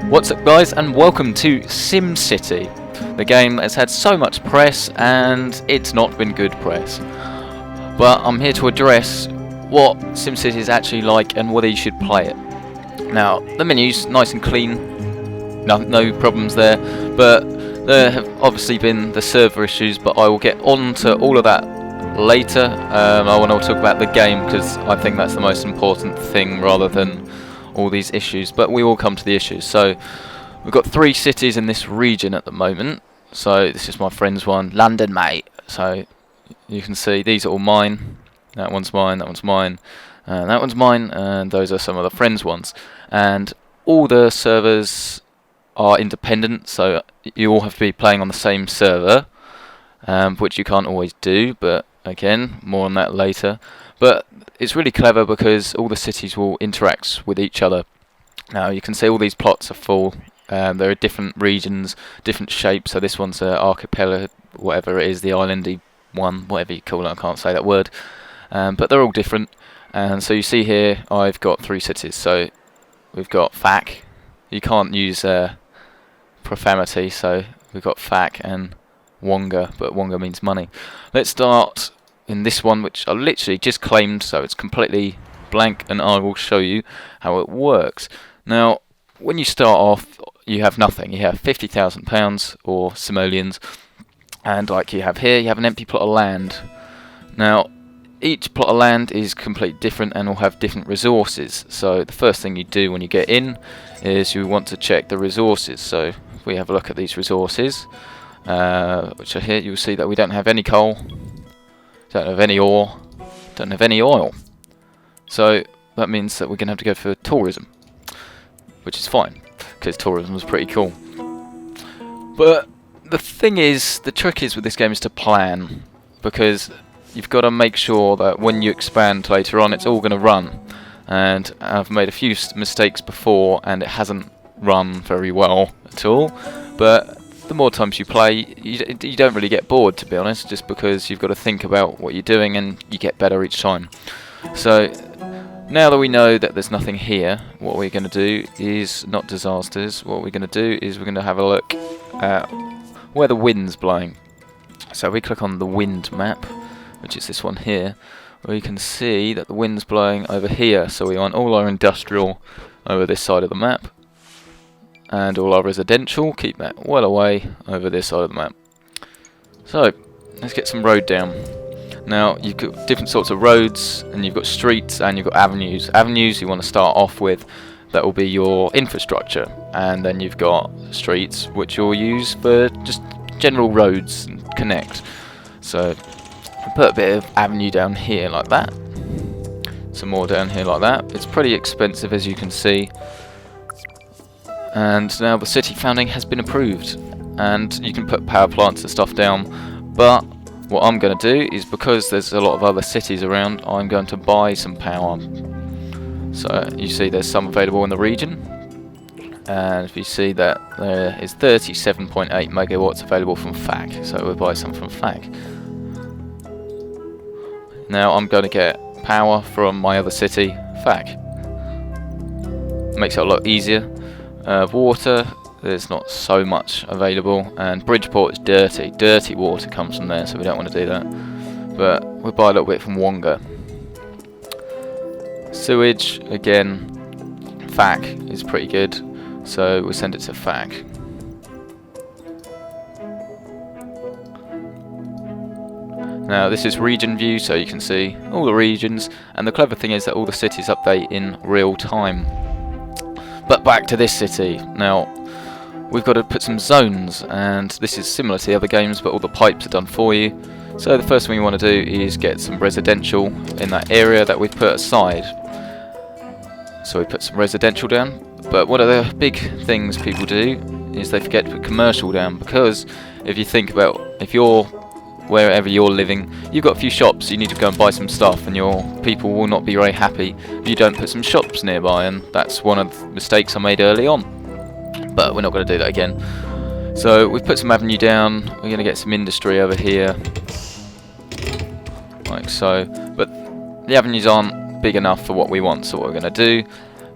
What's up guys, and welcome to SimCity. The game has had so much press and it's not been good press. But I'm here to address what SimCity is actually like and whether you should play it. Now, the menu's nice and clean, no problems there, but there have obviously been the server issues, but I will get on to all of that later. I want to talk about the game because I think that's the most important thing rather than all these issues, but we will come to the issues. So we've got 3 cities in this region at the moment. So this is my friend's one, London mate. So you can see these are all mine. That one's mine, that one's mine, and that one's mine, and those are some of the friends' ones. And all the servers are independent, so you all have to be playing on the same server, which you can't always do, but again, more on that later. But it's really clever because all the cities will interact with each other. Now you can see all these plots are full. There are different regions, different shapes. So this one's an archipelago, whatever it is, the islandy one, whatever you call it. I can't say that word. But they're all different. And so you see here, I've got 3 cities. So we've got FAC. You can't use profanity, so we've got FAC and Wonga, but Wonga means money. Let's start in this one, which I literally just claimed, so it's completely blank, and I will show you how it works. Now, when you start off, you have nothing. You have £50,000 or simoleons, and like you have here, you have an empty plot of land. Now, each plot of land is completely different and will have different resources. So the first thing you do when you get in is you want to check the resources. So if we have a look at these resources, which are here, you'll see that we don't have any coal, don't have any ore, don't have any oil. So that means that we're going to have to go for tourism, which is fine, because tourism is pretty cool. But the thing is, the trick is with this game is to plan, because you've got to make sure that when you expand later on, it's all going to run. And I've made a few mistakes before, and it hasn't run very well at all. But the more times you play, you don't really get bored, to be honest, just because you've got to think about what you're doing and you get better each time. So now that we know that there's nothing here, what we're going to do is not disasters. What we're going to do is we're going to have a look at where the wind's blowing. So we click on the wind map, which is this one here, we can see that the wind's blowing over here. So we want all our industrial over this side of the map, and all our residential, keep that well away over this side of the map. So let's get some road down. Now you've got different sorts of roads, and you've got streets, and you've got avenues. Avenues you want to start off with, that will be your infrastructure, and then you've got streets, which you'll use for just general roads and connect. So put a bit of avenue down here like that, some more down here like that. It's pretty expensive, as you can see. And now the city founding has been approved, and you can put power plants and stuff down. But what I'm going to do is, because there's a lot of other cities around, I'm going to buy some power. So you see there's some available in the region, and if you see that there is 37.8 megawatts available from FAC, so we'll buy some from FAC. Now I'm going to get power from my other city, FAC. Makes it a lot easier. Water, there's not so much available, and Bridgeport is dirty. Dirty water comes from there, so we don't want to do that. But we'll buy a little bit from Wonga. Sewage, again, FAC is pretty good, so we'll send it to FAC. Now this is region view, so you can see all the regions, and the clever thing is that all the cities update in real time. But back to this city. Now we've got to put some zones, and this is similar to the other games, but all the pipes are done for you. So the first thing we want to do is get some residential in that area that we've put aside. So we put some residential down, but one of the big things people do is they forget to put commercial down, because if you think about, if you're wherever you're living, you've got a few shops, you need to go and buy some stuff, and your people will not be very happy if you don't put some shops nearby, and that's one of the mistakes I made early on. But we're not going to do that again. So we've put some avenue down, we're going to get some industry over here, like so, but the avenues aren't big enough for what we want, so what we're going to do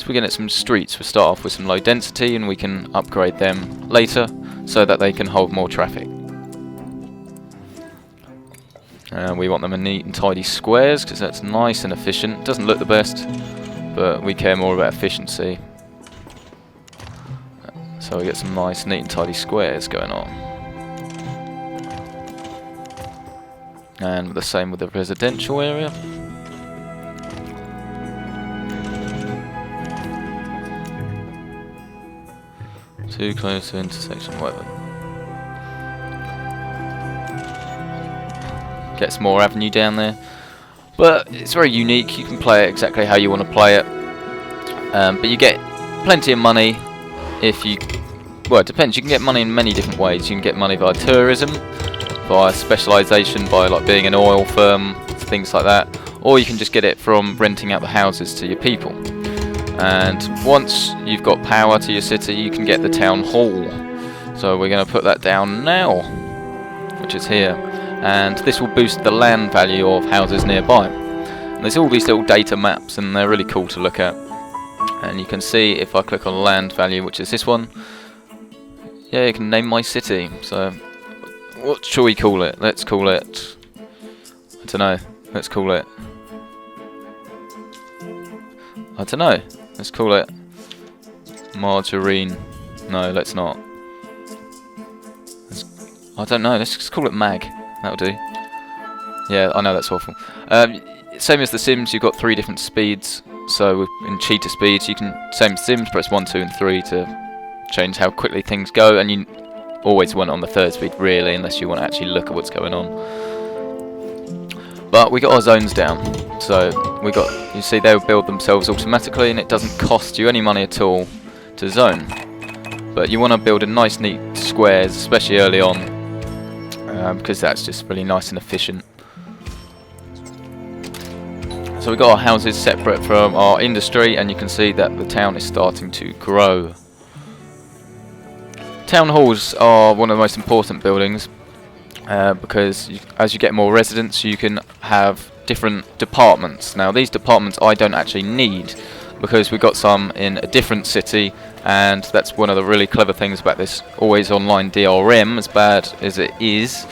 So we're going to get some streets. We'll start off with some low density and we can upgrade them later so that they can hold more traffic. We want them in neat and tidy squares because that's nice and efficient. Doesn't look the best, but we care more about efficiency. So we get some nice neat and tidy squares going on. And the same with the residential area. Too close to intersection, whatever. Gets more avenue down there, but it's very unique. You can play it exactly how you want to play it, but you get plenty of money if you, well, it depends. You can get money in many different ways. You can get money via tourism, via specialisation, by like being an oil firm, things like that, or you can just get it from renting out the houses to your people. And once you've got power to your city, you can get the town hall. So we're going to put that down now, which is here. And this will boost the land value of houses nearby. And there's all these little data maps and they're really cool to look at. And you can see if I click on land value, which is this one, yeah, you can name my city. So what shall we call it? Let's call it, I don't know, let's call it, I don't know, let's call it Margarine. No, let's not. I don't know, let's just call it Mag. That'll do. Yeah, I know that's awful. Same as the Sims, you've got 3 different speeds. So in cheetah speeds, you can, same as Sims, press 1, 2 and 3 to change how quickly things go, and you always want it on the 3rd speed really, unless you want to actually look at what's going on. But we got our zones down, so we got, you see, they'll build themselves automatically and it doesn't cost you any money at all to zone. But you want to build a nice neat squares, especially early on, because that's just really nice and efficient. So we've got our houses separate from our industry, and you can see that the town is starting to grow. Town halls are one of the most important buildings because as you get more residents you can have different departments. Now these departments I don't actually need because we've got some in a different city, and that's one of the really clever things about this always online DRM, as bad as it is.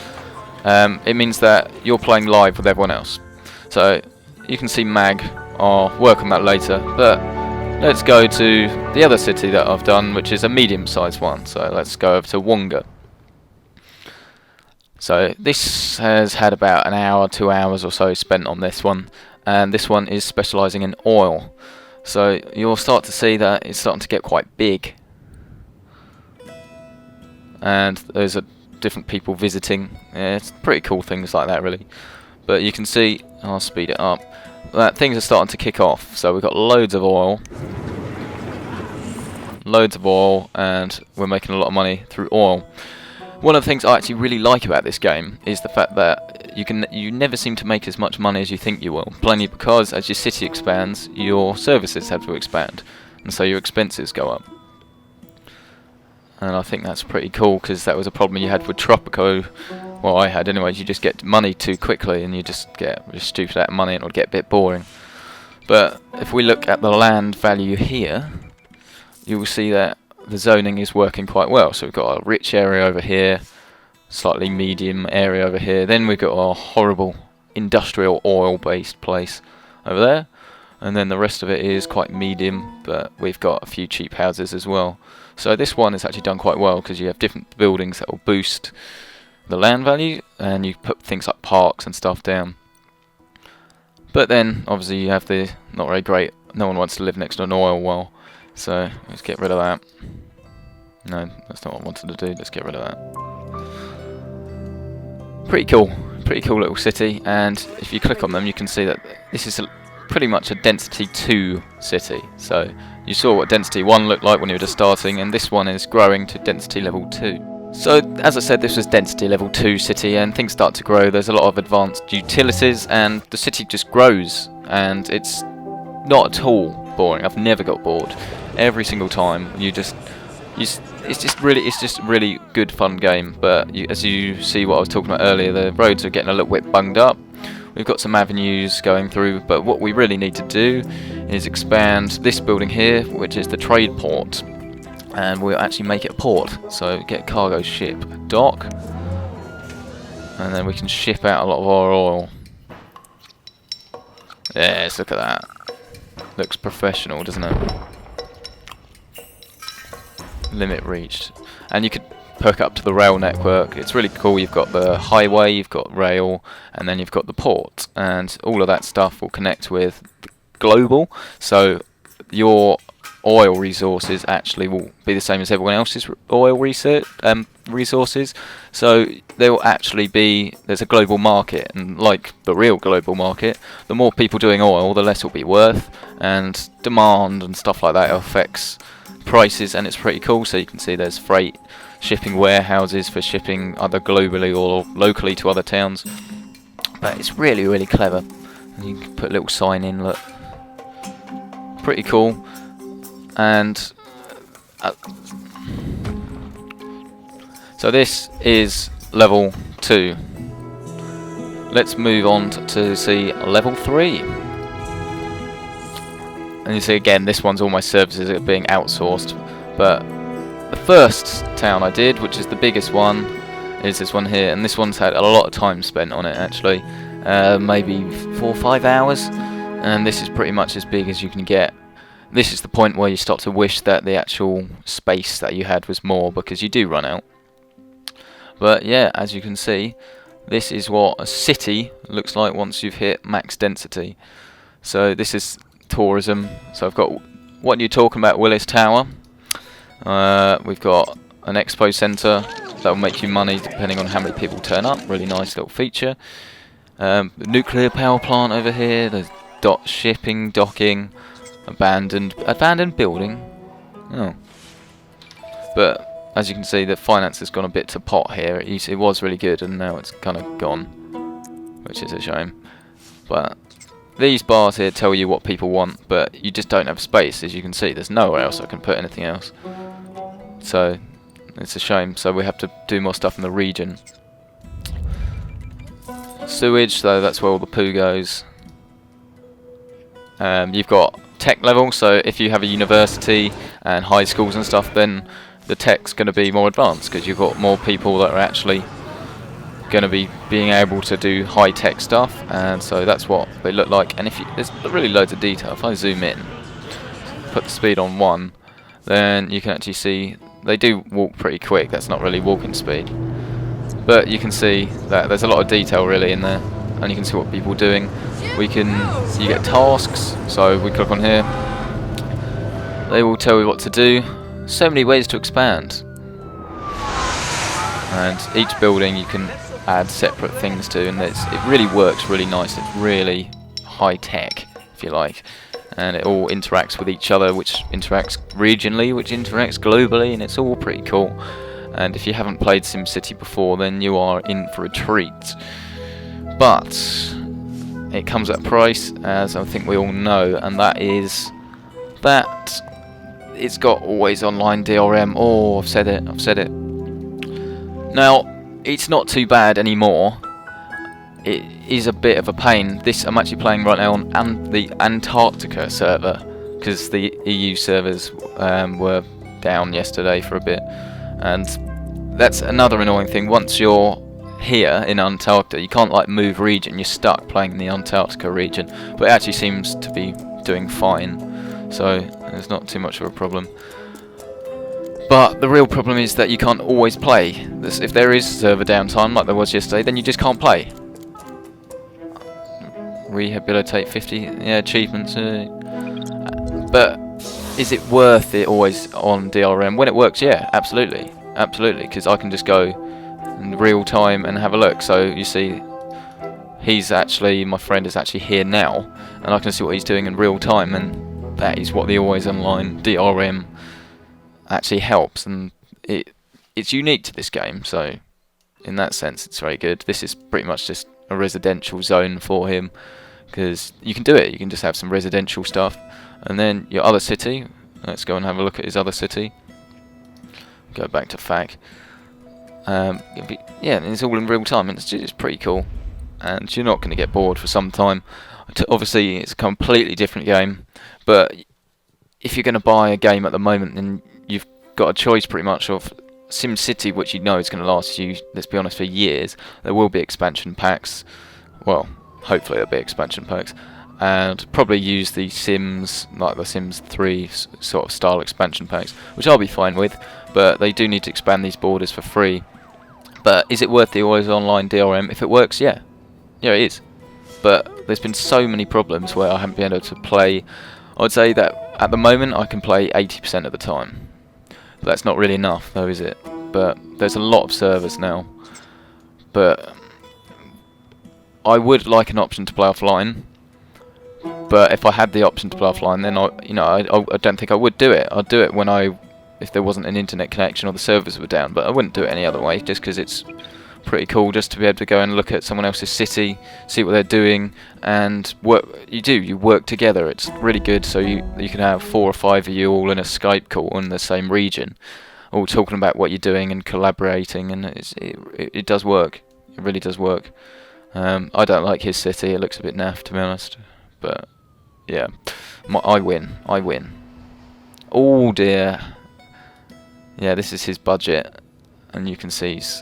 It means that you're playing live with everyone else. So you can see Mag, I'll work on that later, but let's go to the other city that I've done, which is a medium-sized one. So let's go over to Wonga. So this has had about an hour, 2 hours or so spent on this one, and this one is specialising in oil. So you'll start to see that it's starting to get quite big, and there's different people visiting. Yeah, it's pretty cool things like that really. But you can see, I'll speed it up, that things are starting to kick off. So we've got loads of oil, and we're making a lot of money through oil. One of the things I actually really like about this game is the fact that you never seem to make as much money as you think you will. Plainly because as your city expands, your services have to expand, and so your expenses go up. And I think that's pretty cool, because that was a problem you had with Tropico. Well, I had anyways. You just get money too quickly, and you just get stupid out of money, and it'll get a bit boring. But if we look at the land value here, you will see that the zoning is working quite well. So we've got a rich area over here, slightly medium area over here. Then we've got our horrible industrial oil-based place over there, and then the rest of it is quite medium, but we've got a few cheap houses as well. So this one is actually done quite well because you have different buildings that will boost the land value, and you put things like parks and stuff down. But then obviously you have the not very great, no one wants to live next to an oil well, so let's get rid of that. No, that's not what I wanted to do, let's get rid of that. Pretty cool little city, and if you click on them you can see that this is pretty much a density 2 city. So you saw what density 1 looked like when you were just starting, and this one is growing to density level 2. So as I said, this was density level 2 city, and things start to grow. There's a lot of advanced utilities, and the city just grows, and it's not at all boring. I've never got bored. Every single time it's just really good fun game. But as you see what I was talking about earlier, the roads are getting a little bit bunged up. We've got some avenues going through, but what we really need to do is expand this building here, which is the trade port, and we'll actually make it a port. So get a cargo ship dock, and then we can ship out a lot of our oil. Yes, look at that. Looks professional, doesn't it? Limit reached. And you could hook up to the rail network. It's really cool. You've got the highway, you've got rail, and then you've got the port. And all of that stuff will connect with global. So your oil resources actually will be the same as everyone else's oil resources. So there will actually be, there's a global market, and like the real global market, the more people doing oil, the less it will be worth, and demand and stuff like that affects prices, and it's pretty cool. So you can see there's freight shipping warehouses for shipping either globally or locally to other towns. But it's really, really clever. And you can put a little sign in, look. Pretty cool. And so this is level 2. Let's move on to see level 3. And you see again, this one's all my services are being outsourced. But the first town I did, which is the biggest one, is this one here. And this one's had a lot of time spent on it actually. Maybe 4 or 5 hours. And this is pretty much as big as you can get. This is the point where you start to wish that the actual space that you had was more, because you do run out. But yeah, as you can see, this is what a city looks like once you've hit max density. So this is tourism. So I've got what you're talking about, Willis Tower. We've got an expo centre that will make you money depending on how many people turn up. Really nice little feature. The nuclear power plant over here. There's shipping, docking. Abandoned building. Oh. But as you can see, the finance has gone a bit to pot here. It was really good, and now it's kind of gone, which is a shame. But these bars here tell you what people want, but you just don't have space. As you can see, there's nowhere else I can put anything else. So it's a shame. So we have to do more stuff in the region. Sewage, so that's where all the poo goes. You've got tech level, so if you have a university and high schools and stuff, then the tech's going to be more advanced, because you've got more people that are actually going to be being able to do high tech stuff, and so that's what they look like. And there's really loads of detail. If I zoom in, put the speed on 1, then you can actually see they do walk pretty quick. That's not really walking speed, but you can see that there's a lot of detail really in there, and you can see what people are doing. You get tasks, so we click on here, they will tell you what to do. So many ways to expand, and each building you can add separate things to, and it really works really nice. It's really high tech, if you like, and it all interacts with each other, which interacts regionally, which interacts globally, and it's all pretty cool. And if you haven't played SimCity before, then you are in for a treat. But it comes at a price, as I think we all know, and that is that it's got always online DRM. Oh, I've said it. Now, it's not too bad anymore. It is a bit of a pain. I'm actually playing right now on the Antarctica server, because the EU servers were down yesterday for a bit, and that's another annoying thing. Once you're here in Antarctica, you can't like move region, you're stuck playing in the Antarctica region, but it actually seems to be doing fine, so there's not too much of a problem. But the real problem is that you can't always play. If there is server downtime like there was yesterday, then you just can't play. Rehabilitate 50 achievements, but is it worth it always on DRM? When it works, yeah, absolutely, because I can just go in real time and have a look. So you see, my friend is actually here now, and I can see what he's doing in real time, and that is what the always online DRM actually helps, and it's unique to this game. So in that sense, it's very good. This is pretty much just a residential zone for him, because you can do it. You can just have some residential stuff, and then your other city. Let's go and have a look at his other city. Go back to FAQ. Yeah, it's all in real time, and it's pretty cool, and you're not going to get bored for some time. Obviously, it's a completely different game, But if you're going to buy a game at the moment, then you've got a choice pretty much of SimCity, which you know is going to last you, let's be honest, for years. There will be expansion packs. Well, hopefully there'll be expansion packs. And probably use the Sims, like the Sims 3 sort of style expansion packs, which I'll be fine with, but they do need to expand these borders for free. But is it worth the always online DRM? If it works, yeah. Yeah, it is. But there's been so many problems where I haven't been able to play. I'd say that at the moment I can play 80% of the time. But that's not really enough though, is it? But there's a lot of servers now. But I would like an option to play offline. But if I had the option to play offline, then I don't think I would do it. I'd do it if there wasn't an internet connection or the servers were down. But I wouldn't do it any other way, just because it's pretty cool just to be able to go and look at someone else's city, see what they're doing, and work. You work together. It's really good. So you can have 4 or 5 of you all in a Skype call in the same region, all talking about what you're doing and collaborating, and it does work. It really does work. I don't like his city. It looks a bit naff, to be honest. But yeah, I win. Oh dear. Yeah, this is his budget, and you can see he's,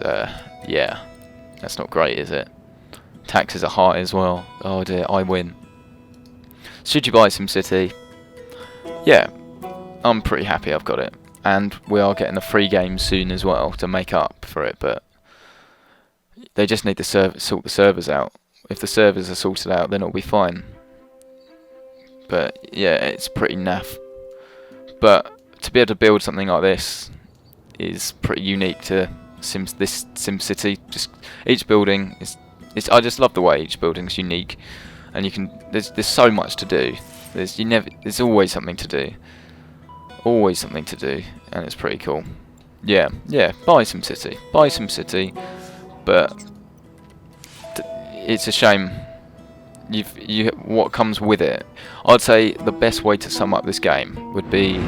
yeah, that's not great, is it? Taxes are high as well. Oh dear, I win. Should you buy SimCity? Yeah, I'm pretty happy I've got it, and we are getting a free game soon as well to make up for it. But they just need to sort the servers out. If the servers are sorted out, then it'll be fine. But yeah, it's pretty naff. But to be able to build something like this is pretty unique to this SimCity. Just each building is I just love the way each building's unique, and there's so much to do. There's always something to do. Always something to do, and it's pretty cool. Yeah, buy SimCity. But it's a shame. What comes with it. I'd say the best way to sum up this game would be,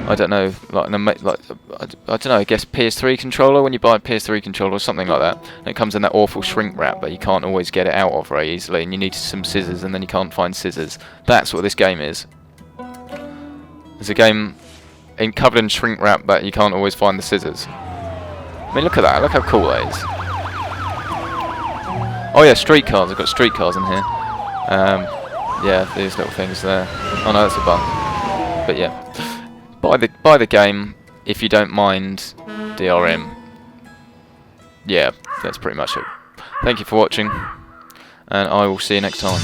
I don't know, I guess PS3 controller. When you buy a PS3 controller or something like that, and it comes in that awful shrink wrap, but you can't always get it out of very easily, and you need some scissors, and then you can't find scissors. That's what this game is. It's a game covered in shrink wrap, but you can't always find the scissors. I mean, look at that. Look how cool that is. Oh yeah, streetcars. I've got streetcars in here. Yeah, these little things there. Oh no, that's a bug. But yeah, buy the game if you don't mind DRM. Yeah, that's pretty much it. Thank you for watching, and I will see you next time.